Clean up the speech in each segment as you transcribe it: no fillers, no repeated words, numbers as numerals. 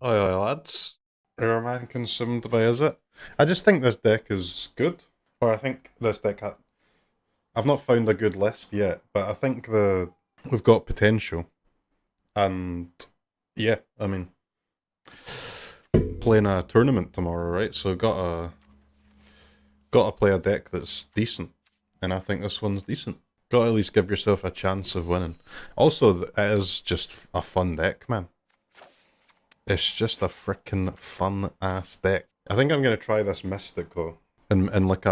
Oi, lads. Airman consumed by Izzet. I just think this deck is good. Or I think this deck... I've not found a good list yet, but I think we've got potential. And yeah, I mean, playing a tournament tomorrow, right? So gotta play a deck that's decent. And I think this one's decent. Gotta at least give yourself a chance of winning. Also, it is just a fun deck, man. It's just a freaking fun ass deck. I think I'm gonna try this Mystic though. And like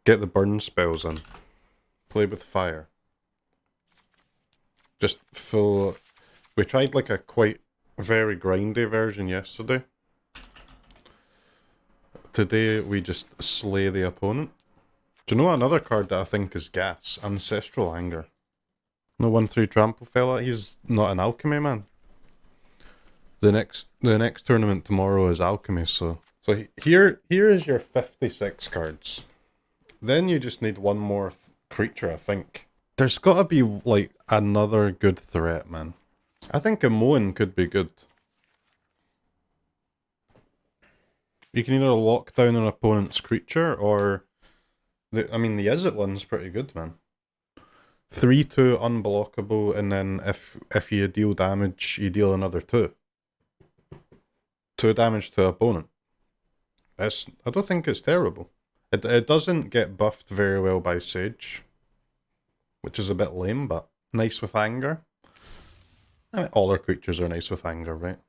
get the burn spells in. Play with fire. Just full. We tried like a quite very grindy version yesterday. Today we just slay the opponent. Do you know another card that I think is gas? Ancestral Anger. No 1/3 trample fella. He's not an alchemy man. The next tournament tomorrow is alchemy, so here is your 56 cards. Then you just need one more creature, I think. There's gotta be like another good threat, man. I think Imoen could be good. You can either lock down an opponent's creature or the Izzet one's pretty good, man. 3/2 unblockable, and then if you deal damage, you deal another 2. 2 damage to opponent. I don't think it's terrible. It doesn't get buffed very well by Sage, which is a bit lame, but nice with anger. I mean, all our creatures are nice with anger, right?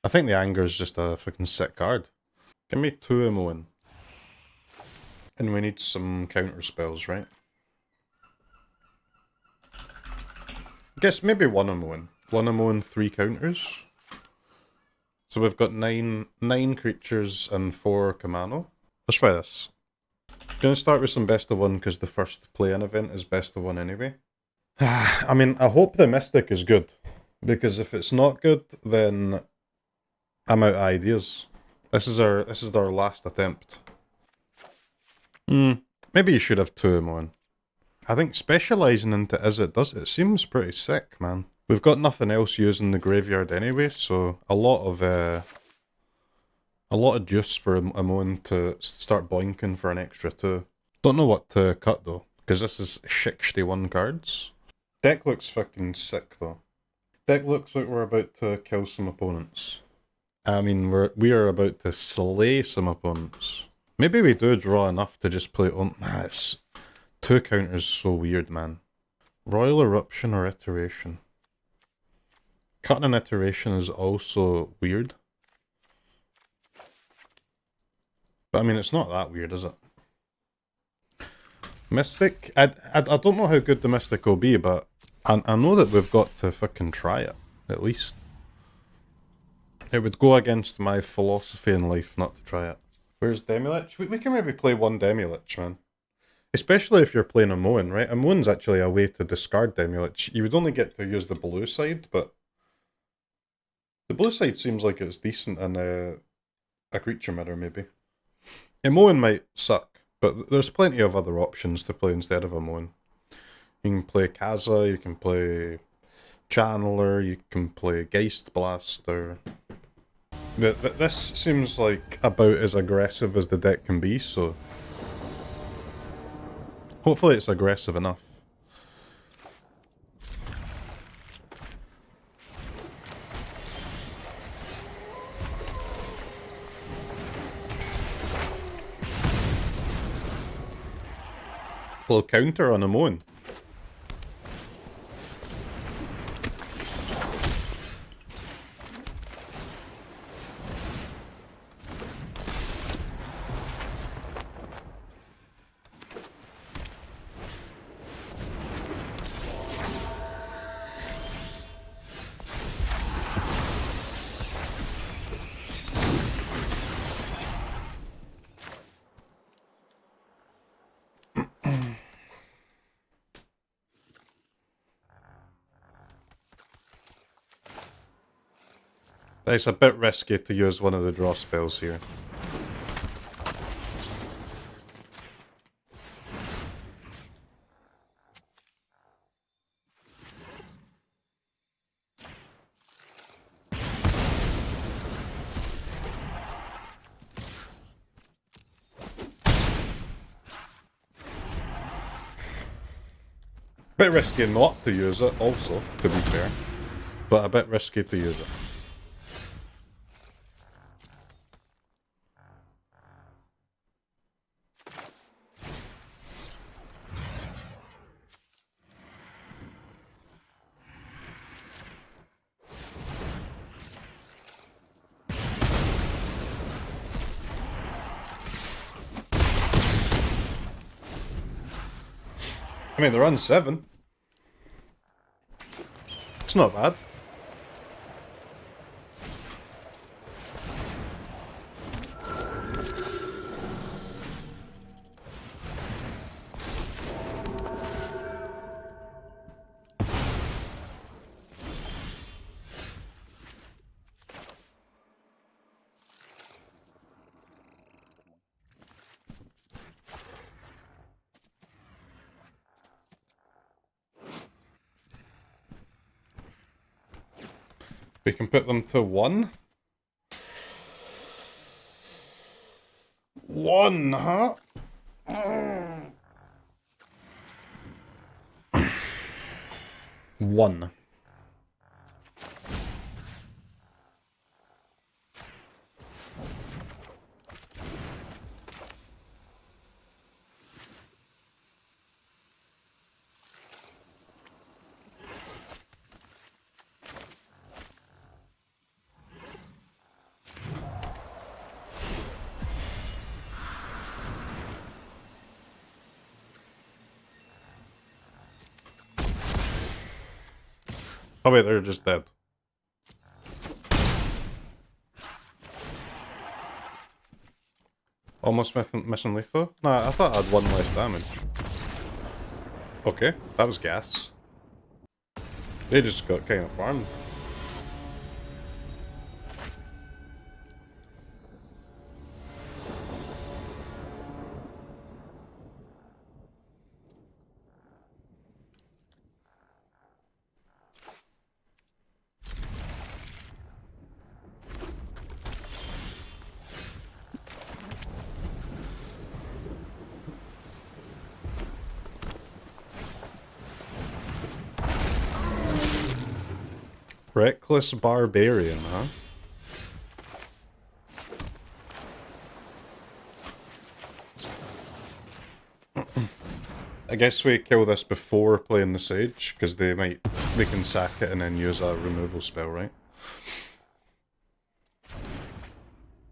I think the anger is just a freaking sick card. Give me 2 Imoen. And we need some counter spells, right? I guess maybe 1 Imoen. 1 Imoen, 3 counters. So we've got 9 creatures and 4 Kumano. Let's try this. Gonna start with some best of 1 because the first play-in event is best of 1 anyway. I mean, I hope the Mystic is good. Because if it's not good, then I'm out of ideas. This is our last attempt. Maybe you should have 2 Imoen. I think specialising into Izzet it seems pretty sick, man. We've got nothing else using the graveyard anyway, so a lot of juice for Imoen to start boinking for an extra 2. Don't know what to cut though, because this is 61 cards. Deck looks fucking sick though. Deck looks like we're about to kill some opponents. I mean, we are about to slay some opponents. Maybe we do draw enough to just play on. It's 2 counters so weird, man. Roil Eruption or Iteration. Cutting an Iteration is also weird. But I mean, it's not that weird, is it? Mystic? I don't know how good the Mystic will be, but I know that we've got to fucking try it, at least. It would go against my philosophy in life not to try it. Where's Demilich? We can maybe play 1 Demilich, man. Especially if you're playing Imoen, right? Imoen's actually a way to discard Demilich. You would only get to use the blue side, but the blue side seems like it's decent in a creature mirror, maybe. Imoen might suck, but there's plenty of other options to play instead of Imoen. You can play Kakkazan, you can play Channeler, you can play Geist Blaster. This seems like about as aggressive as the deck can be, so hopefully it's aggressive enough. Little counter on Imoen. It's a bit risky to use one of the draw spells here. Bit risky not to use it, also, to be fair. But a bit risky to use it. I mean, they're on 7. It's not bad. We can put them to 1. 1, huh? 1. Oh wait, they're just dead. Almost missing lethal? Nah, I thought I had 1 less damage. Okay, that was gas. They just got kind of farmed. Reckless Barbarian, huh? I guess we kill this before playing the Sage, because we can sack it and then use a removal spell, right?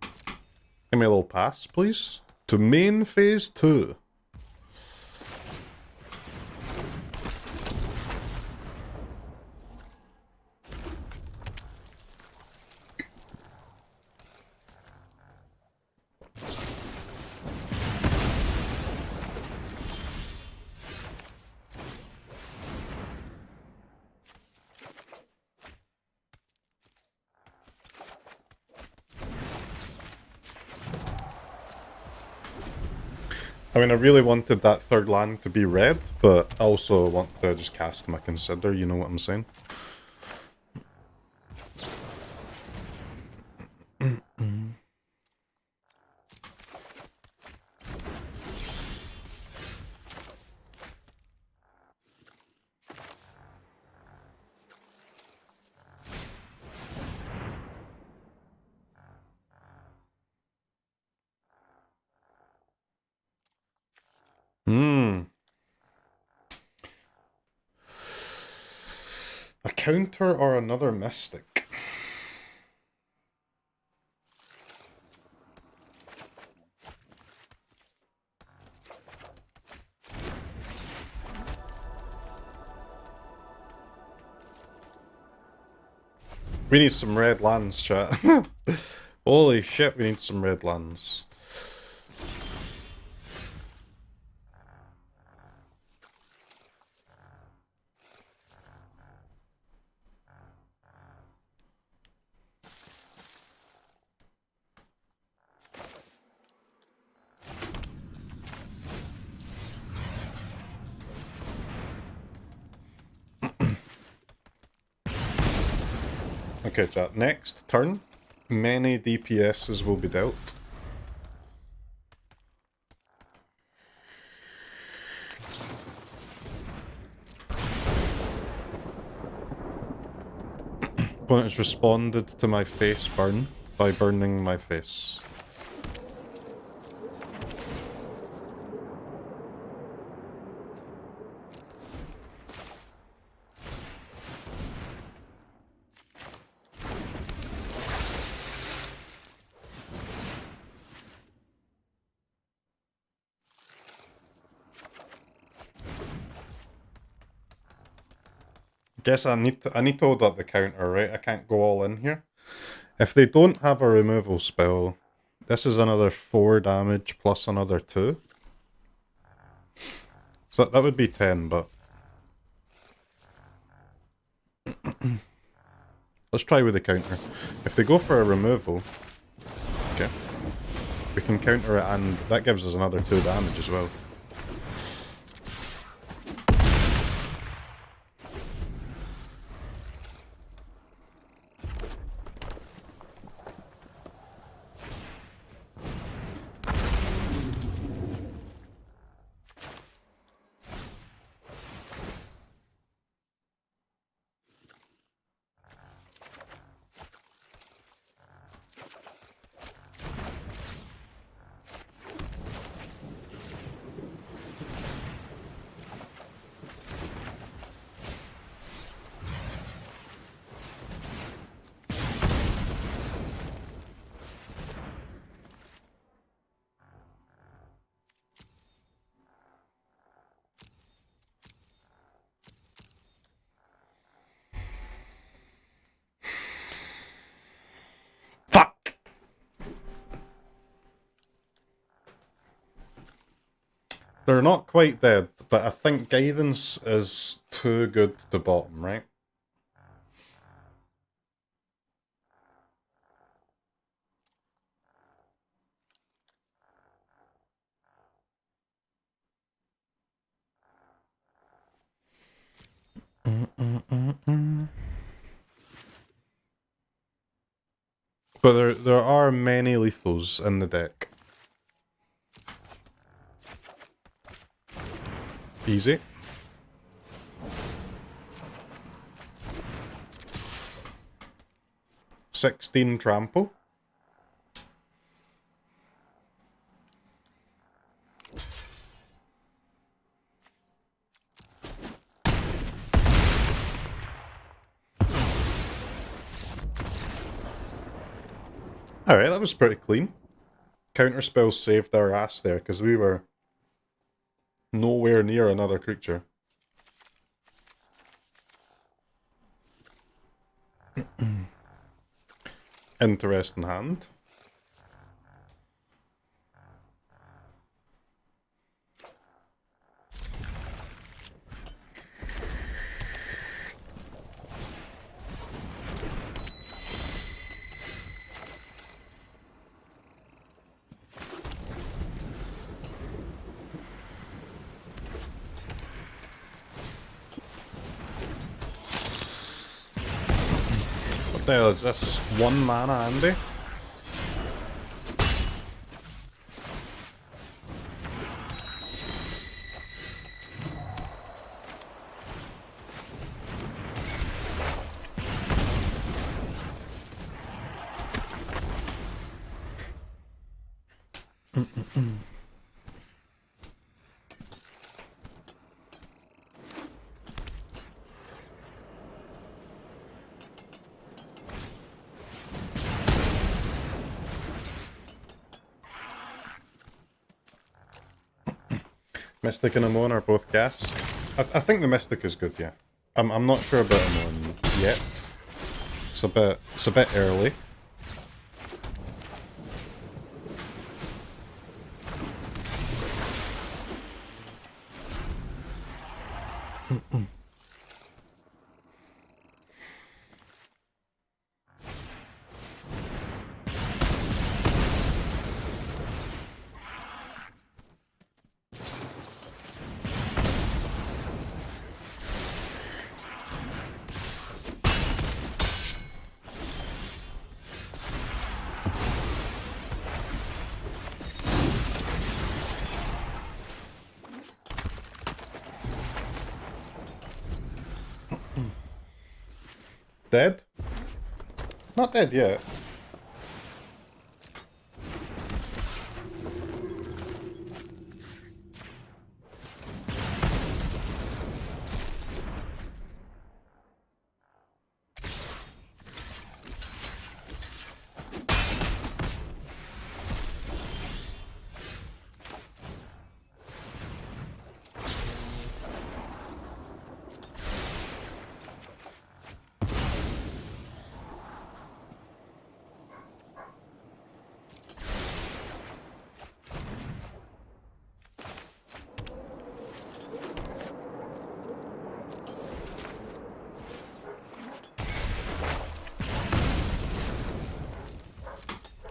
Give me a little pass, please. To main phase 2. I mean, I really wanted that third land to be red, but I also want to just cast my Consider, you know what I'm saying? A counter or another Mystic? We need some red lands, chat. Holy shit, we need some red lands. Okay, chat. Next turn, many DPSs will be dealt. Opponent has responded to my face burn by burning my face. Guess I need to hold up the counter, right? I can't go all in here. If they don't have a removal spell, this is another 4 damage plus another 2. So that would be 10, but let's try with the counter. If they go for a removal, okay, we can counter it, and that gives us another 2 damage as well. Fuck! They're not quite dead, but I think Guidance is too good to bottom, right? But there are many lethals in the deck. Easy. "16 trample. Alright, that was pretty clean. Counterspell saved our ass there, because we were nowhere near another creature. Interesting hand. What the hell is this? 1 mana, Andy? Mystic and Imoen are both gas. I think the Mystic is good, yeah. I'm not sure about Imoen yet. It's a bit early. Dead? Not dead yet.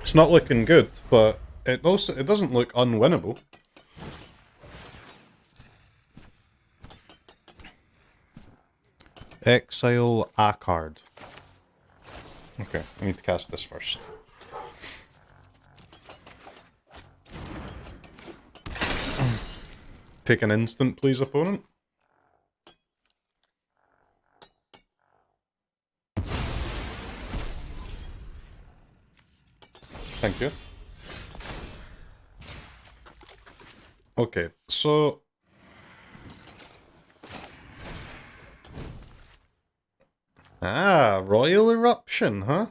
It's not looking good, but it doesn't look unwinnable. Exile a card. Okay, I need to cast this first. Take an instant, please, opponent. Thank you. Okay, so... Roil Eruption, huh?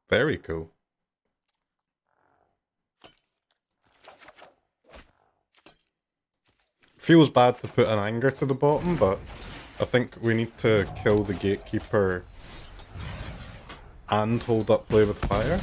Very cool. Feels bad to put an Anger to the bottom, but I think we need to kill the Gatekeeper and hold up play with fire.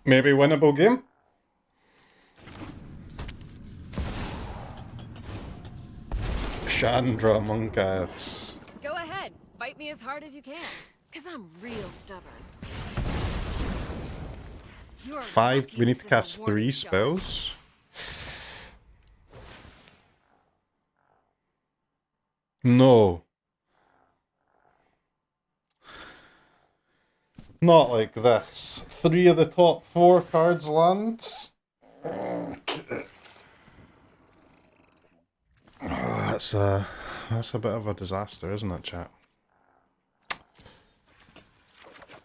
Maybe winnable game? Chandra Among Us. Go ahead, bite me as hard as you can, cause I'm real stubborn. We need to cast 3 spells. No. Not like this. 3 of the top 4 cards lands. Okay. Oh, that's a bit of a disaster, isn't it, chat?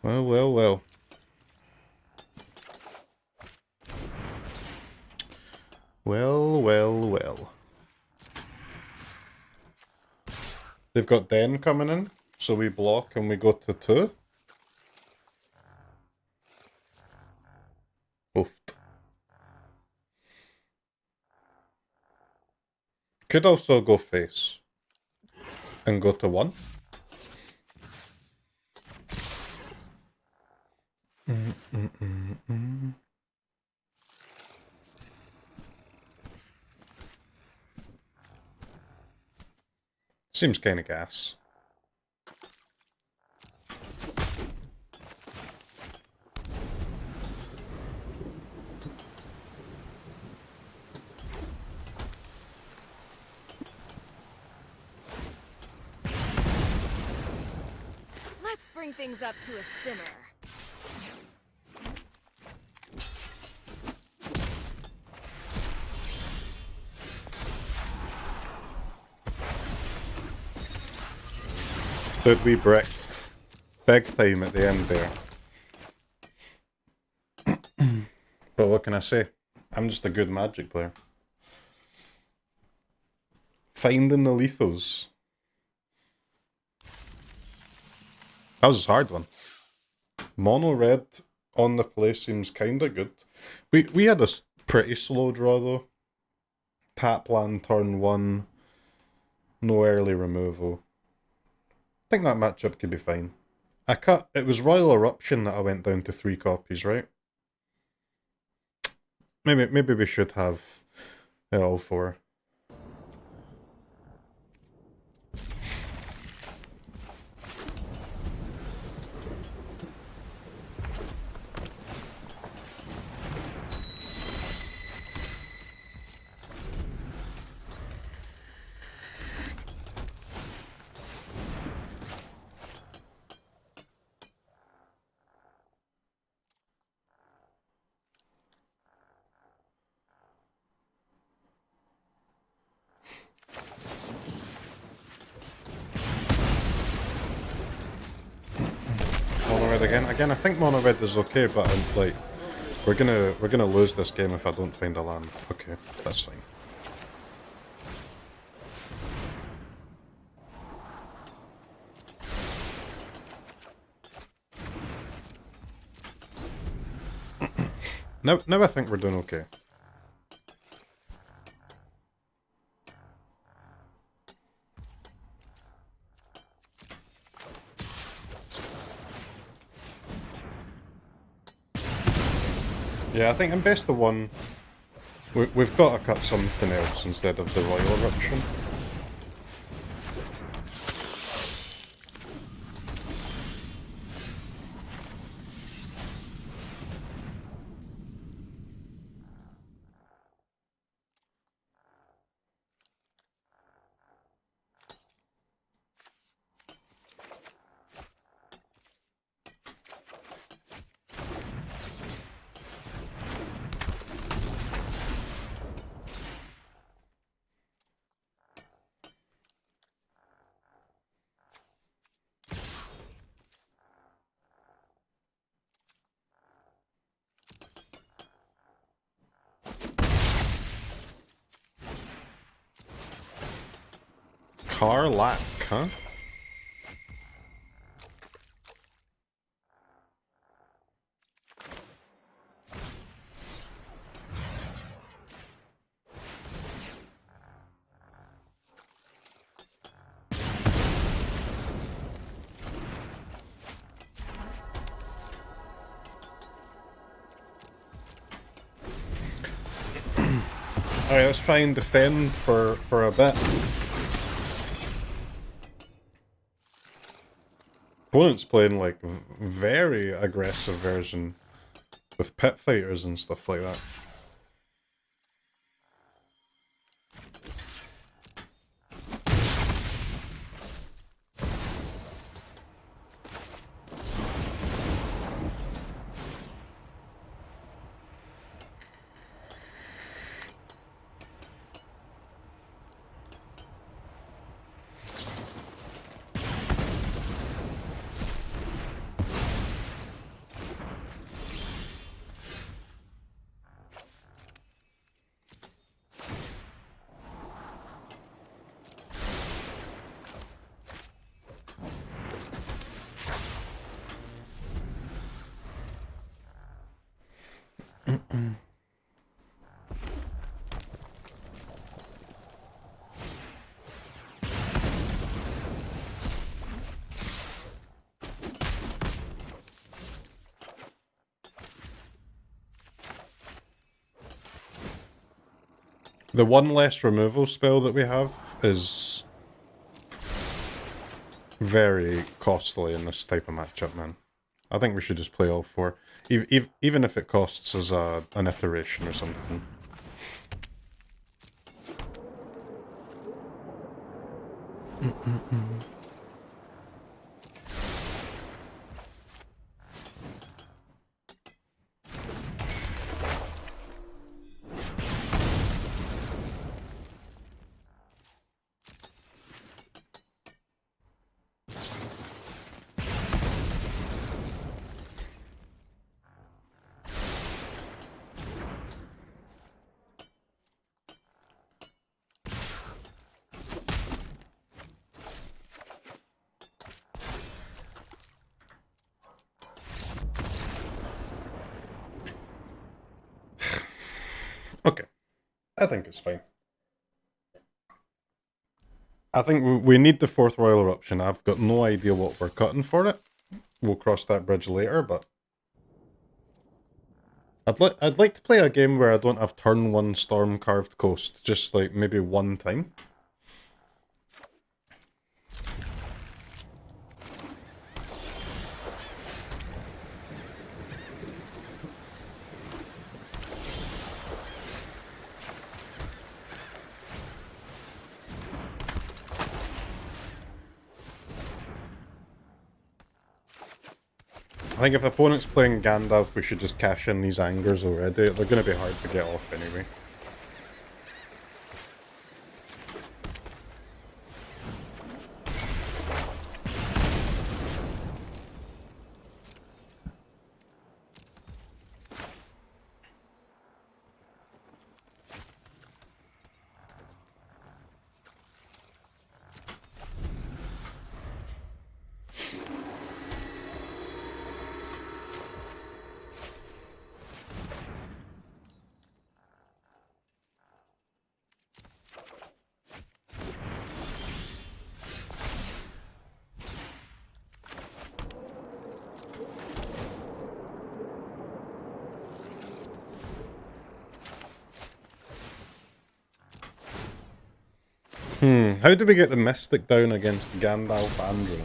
Well, well, well. Well, well, well. They've got Den coming in, so we block and we go to 2. Oofed. Could also go face and go to 1. Seems kind of gas. Let's bring things up to a simmer. Did we bricked big time at the end there? But what can I say? I'm just a good Magic player. Finding the lethals. That was a hard one. Mono red on the play seems kinda good. We had a pretty slow draw though. tap land turn 1, no early removal. I think that matchup could be fine. It was Roil Eruption that I went down to 3 copies, right? Maybe we should have all 4. Again, I think mono red is okay, but I'm like, we're gonna lose this game if I don't find a land. Okay, that's fine. Now I think we're doing okay. Yeah, I think in best of 1, we've got to cut something else instead of the Roil Eruption. Karlak, huh? Alright, let's try and defend for a bit. Opponent's playing like very aggressive version with pit fighters and stuff like that. The one less removal spell that we have is very costly in this type of matchup, man. I think we should just play all 4, even if it costs us an iteration or something. Okay, I think it's fine. I think we need the 4th Roil Eruption. I've got no idea what we're cutting for it. We'll cross that bridge later, but I'd like to play a game where I don't have turn 1 Stormcarved Coast, just like maybe one time. I think if opponent's playing Gandalf, we should just cash in these angers already. They're going to be hard to get off anyway. How do we get the Mystic down against Gandalf Andrew?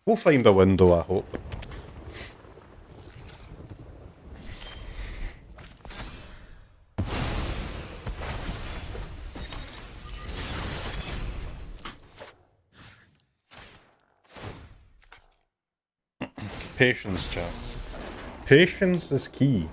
We'll find a window, I hope. Patience, chat. Patience is key.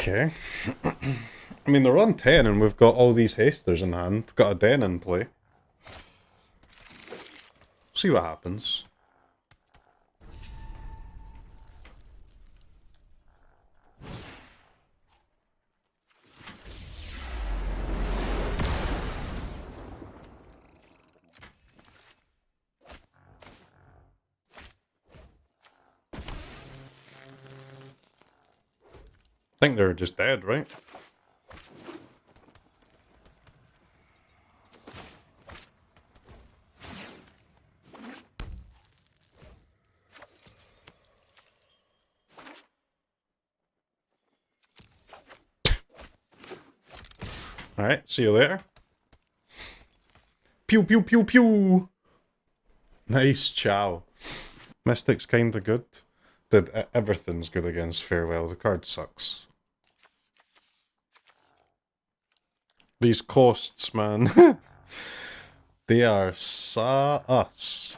Okay. I mean, they're on 10 and we've got all these hasters in hand. Got a den in play. See what happens. I think they're just dead, right? Alright, see you later. Pew pew pew pew! Nice chow. Mystic's kinda good. Everything's good against Farewell. The card sucks. These costs, man. They are us.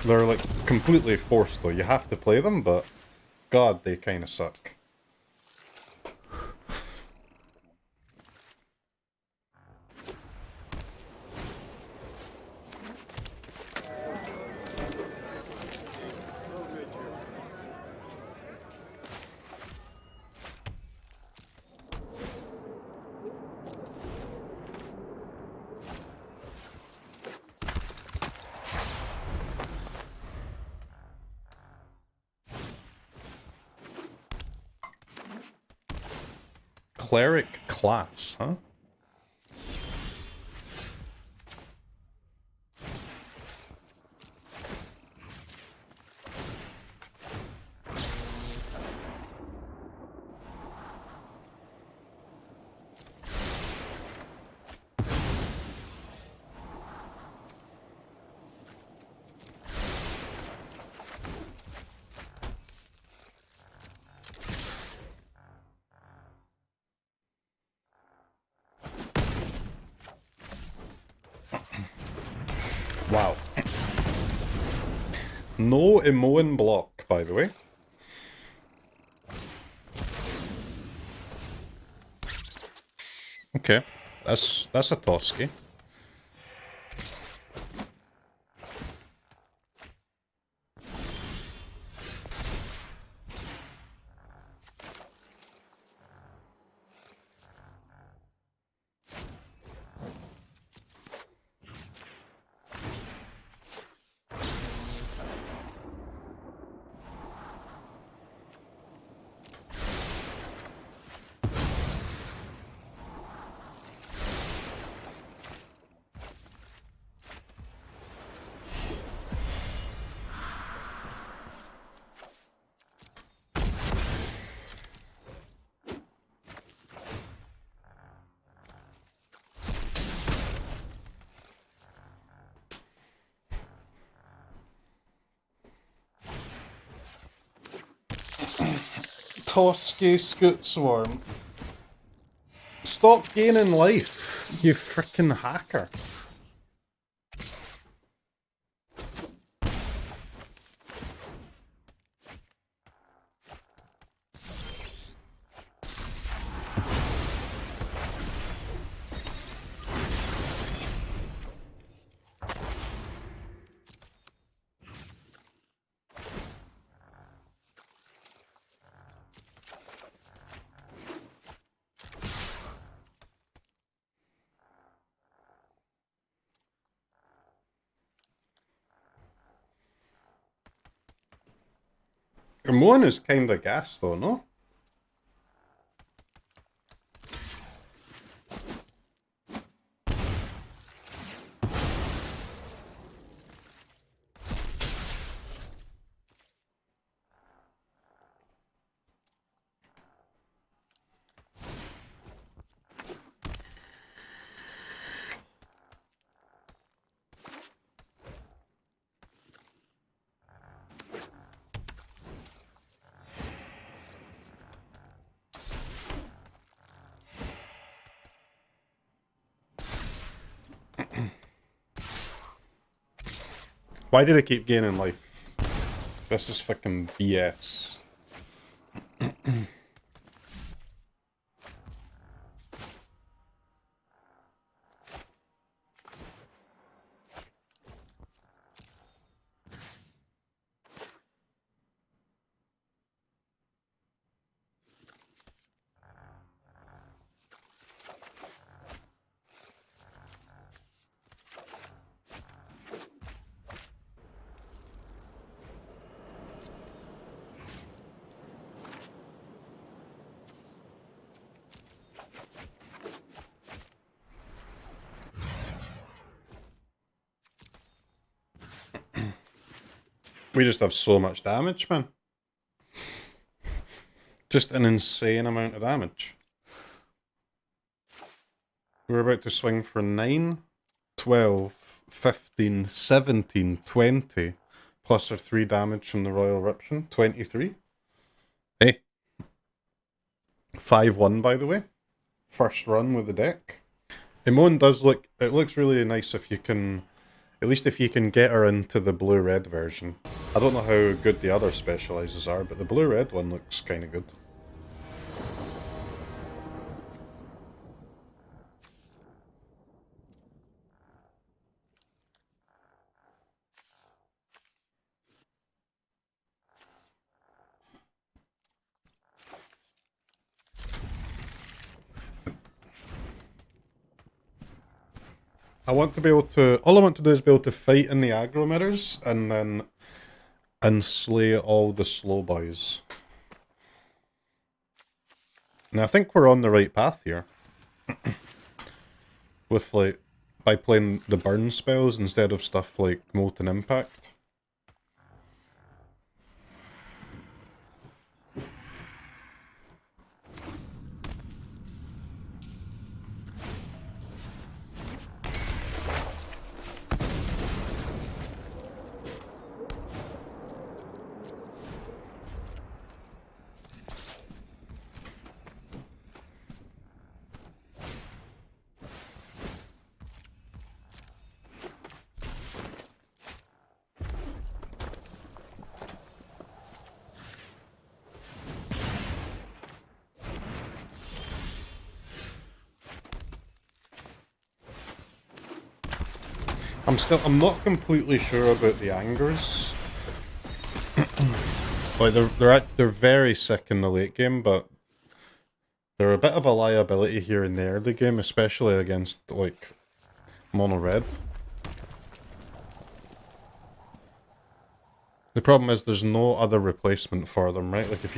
They're like completely forced though. You have to play them, but god, they kind of suck. cleric class, huh? Wow. No Imoen block, by the way. Okay, that's a Toski. Toski Scoot Swarm. Stop gaining life, you frickin' hacker. Imoen is kinda gas though, no? Why do they keep gaining life? This is fucking BS. We just have so much damage, man. Just an insane amount of damage. We're about to swing for 9, 12, 15, 17, 20, plus our 3 damage from the Roil Eruption, 23. Hey. 5-1, by the way. First run with the deck. Imoen does look, it looks really nice if you can, at least if you can get her into the blue-red version. I don't know how good the other specializes are, but the blue-red one looks kind of good. I want to be able to, all I want to do is be able to fight in the aggro mirrors and then slay all the slow boys. And I think we're on the right path here. With, like, by playing the burn spells instead of stuff like Molten Impact. I'm not completely sure about the angers. Like they're very sick in the late game, but they're a bit of a liability here in the early game, especially against like mono red. The problem is there's no other replacement for them, right? Like if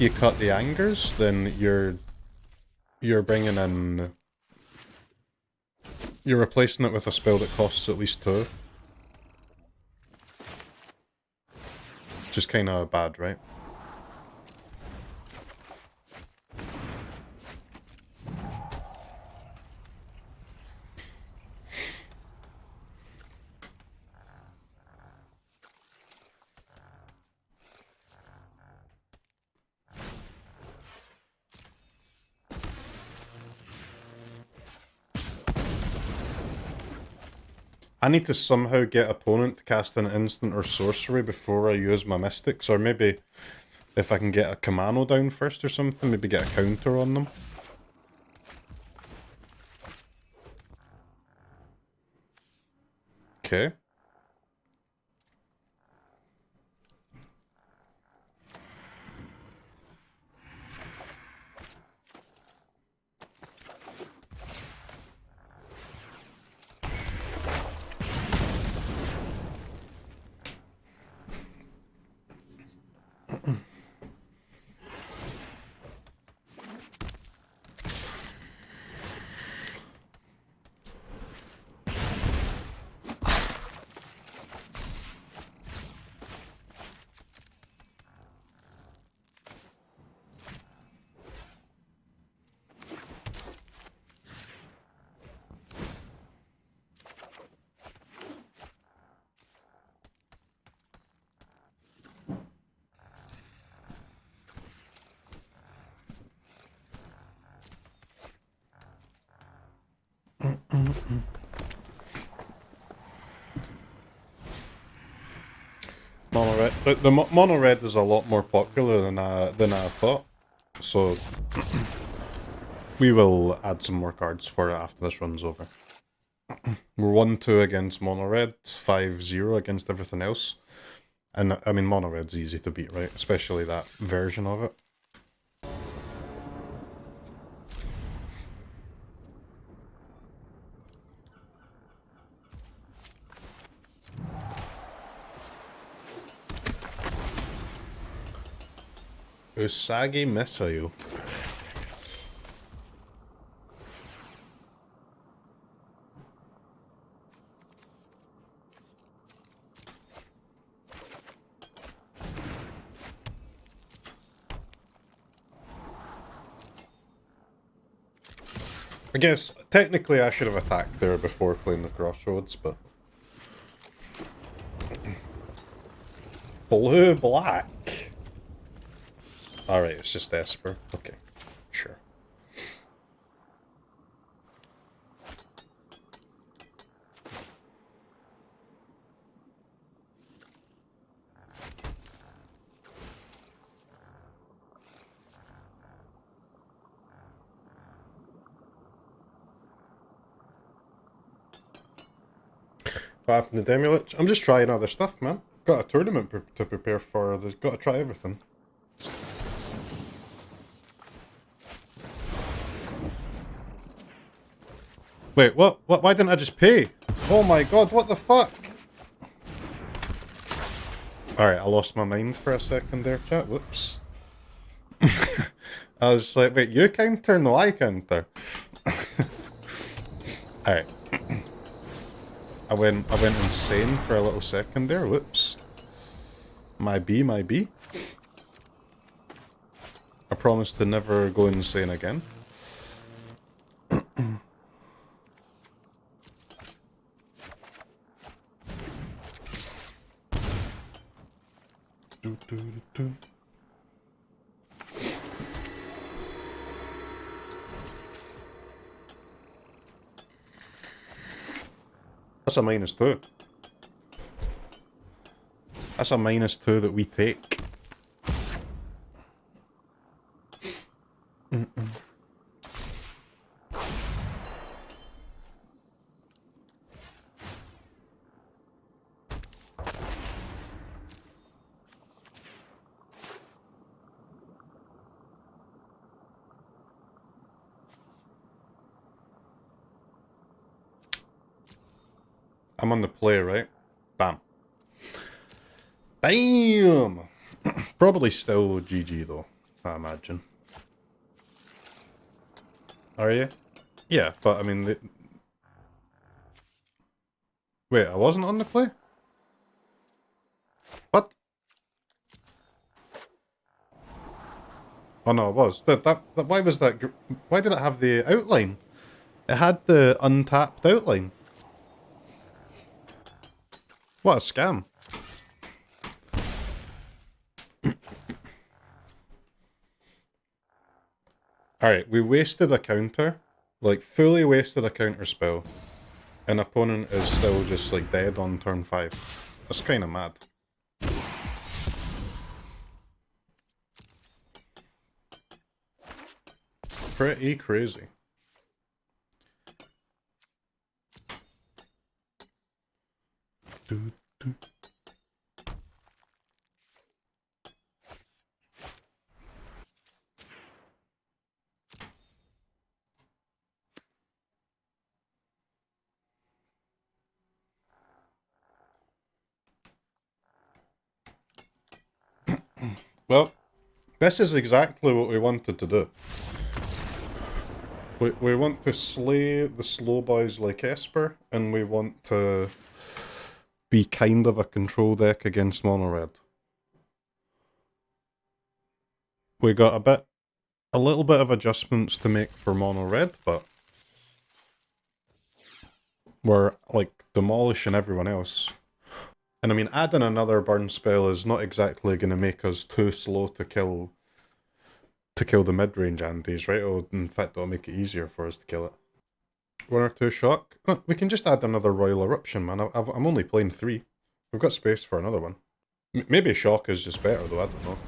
you cut the angers, then you're bringing in. You're replacing it with a spell that costs at least 2. Which is kind of bad, right? I need to somehow get opponent to cast an instant or sorcery before I use my mystics, or maybe if I can get a Kumano down first or something, maybe get a counter on them. Okay. Mono red. The mono red is a lot more popular than I thought, so we will add some more cards for it after this runs over. We're 1-2 against mono red, 5-0 against everything else, and I mean mono red's easy to beat, right? Especially that version of it. Usagi Misayu. I guess, technically I should have attacked there before playing the Crossroads, but... Blue black. Alright, it's just Esper. Okay, sure. What happened to Demilich? I'm just trying other stuff, man. Got a tournament to prepare for. There's got to try everything. Wait, what? Why didn't I just pay? Oh my god, what the fuck? Alright, I lost my mind for a second there, chat. Whoops. I was like, wait, you counter? No, I counter. Alright. I went insane for a little second there. Whoops. My B. I promise to never go insane again. That's a -2. That's a -2 that we take. I'm on the play, right? Bam. Bam! Probably still GG though, I imagine. Are you? Yeah, but I mean... Wait, I wasn't on the play? What? Oh no, I was. Why was that... Why did it have the outline? It had the untapped outline. What a scam. Alright, we wasted a counter. Like, fully wasted a counter spell. An opponent is still just, like, dead on turn 5. That's kind of mad. Pretty crazy. Well, this is exactly what we wanted to do. We want to slay the slow boys like Esper, and we want to be kind of a control deck against mono red. We got a little bit of adjustments to make for mono red, but we're like demolishing everyone else. And I mean, adding another burn spell is not exactly going to make us too slow to kill the mid-range Andes, right? Oh, in fact, it'll make it easier for us to kill it. 1 or 2 shock? Oh, we can just add another Roil Eruption, man. I'm only playing 3. We've got space for another one. Maybe shock is just better, though. I don't know.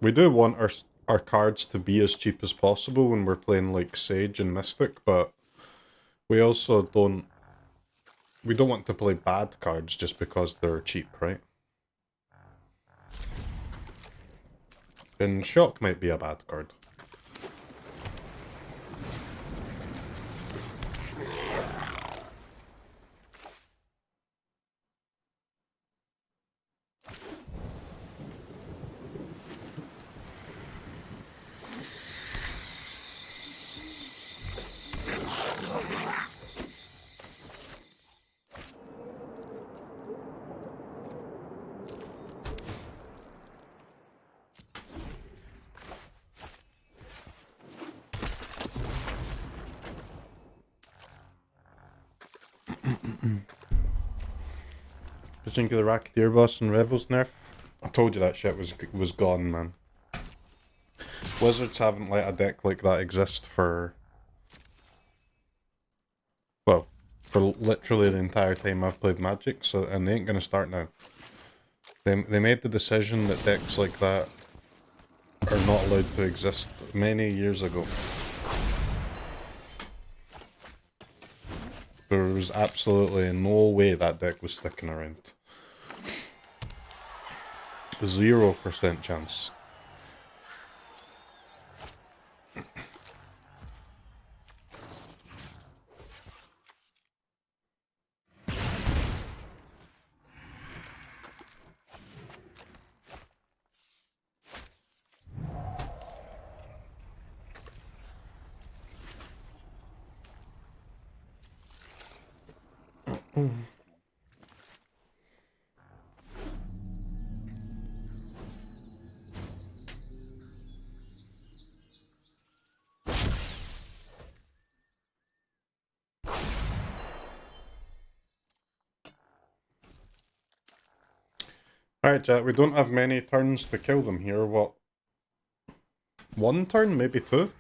We do want our cards to be as cheap as possible when we're playing like Sage and Mystic, but we also don't want to play bad cards just because they're cheap, right? And shock might be a bad card. What do you think of the Racketeer boss and Revel's nerf? I told you that shit was gone, man. Wizards haven't let a deck like that exist for... Well, for literally the entire time I've played Magic, so, and they ain't gonna start now. They made the decision that decks like that are not allowed to exist many years ago. There was absolutely no way that deck was sticking around. 0% chance. Alright, chat, we don't have many turns to kill them here. What? One turn? Maybe two?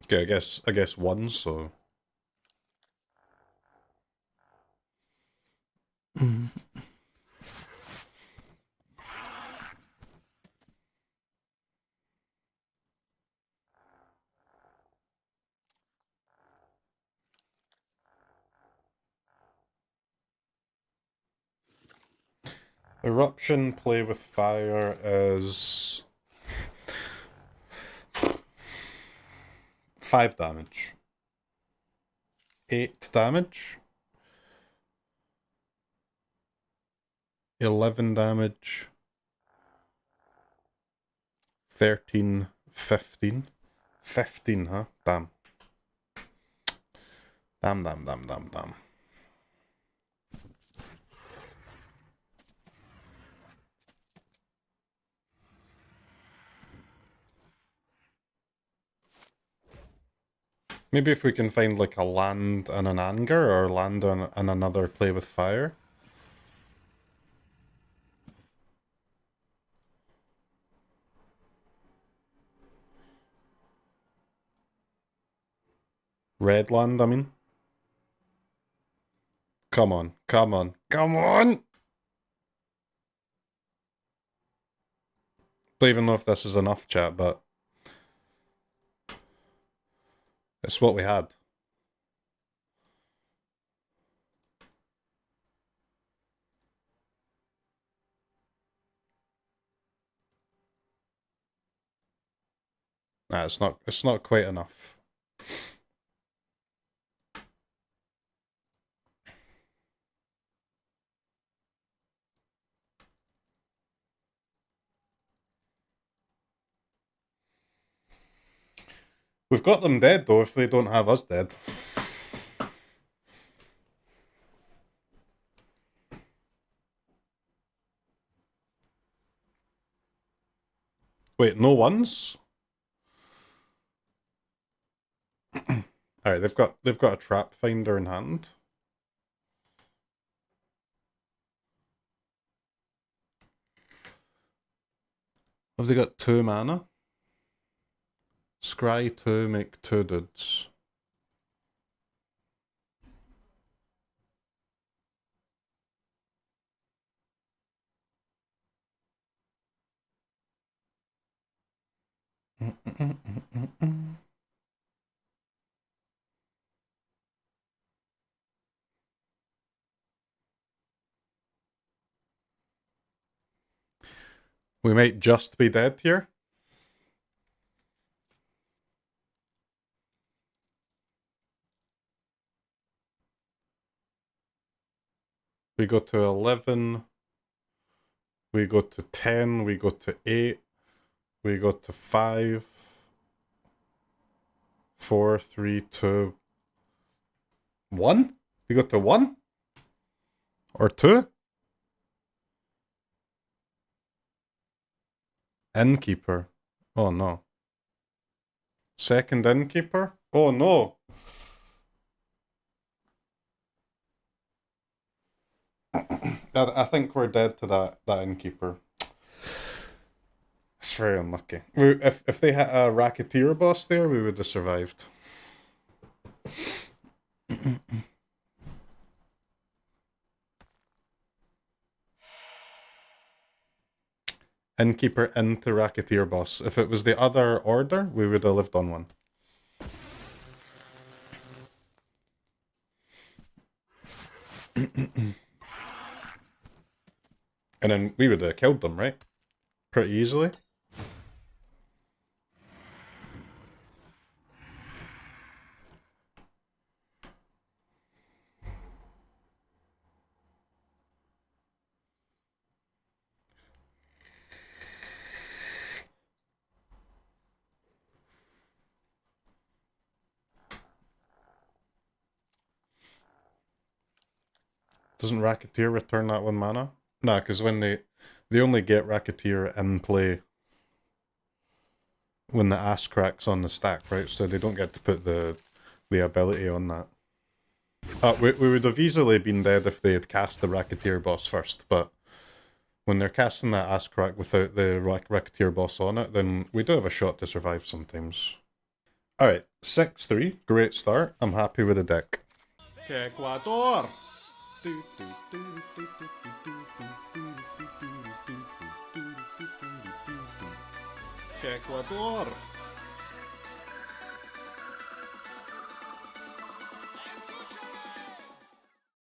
Okay, I guess one, so... Eruption play with fire is 5 damage. 8 damage. 11 damage. 13, 15. 15, huh? Damn. Damn. Maybe if we can find like a land and an anger, or land and another play with fire. Red land, I mean. Come on. Don't even know if this is enough, chat, but it's what we had. Nah, it's not quite enough. We've got them dead though, if they don't have us dead. Wait, no ones? Alright, they've got a trap finder in hand. Have they got 2 mana? Scry 2, make 2 dudes. We might just be dead here. We go to 11. We go to 10. We go to 8. We go to 5. 4, 3, 2, 1? We go to 1? Or 2? Innkeeper. Oh no. Second innkeeper? Oh no. I think we're dead to that innkeeper. It's very unlucky. If they had a racketeer boss there, we would have survived. Innkeeper into racketeer boss. If it was the other order, we would have lived on one. And then we would have killed them, right? Pretty easily. Doesn't Racketeer return that 1 mana? Nah, because when they only get Racketeer in play when the ass cracks on the stack, right? So they don't get to put the ability on that. We would have easily been dead if they had cast the Racketeer boss first, but when they're casting that ass crack without the Racketeer boss on it, then we do have a shot to survive sometimes. Alright, 6-3, great start. I'm happy with the deck. Ecuador! Ecuador!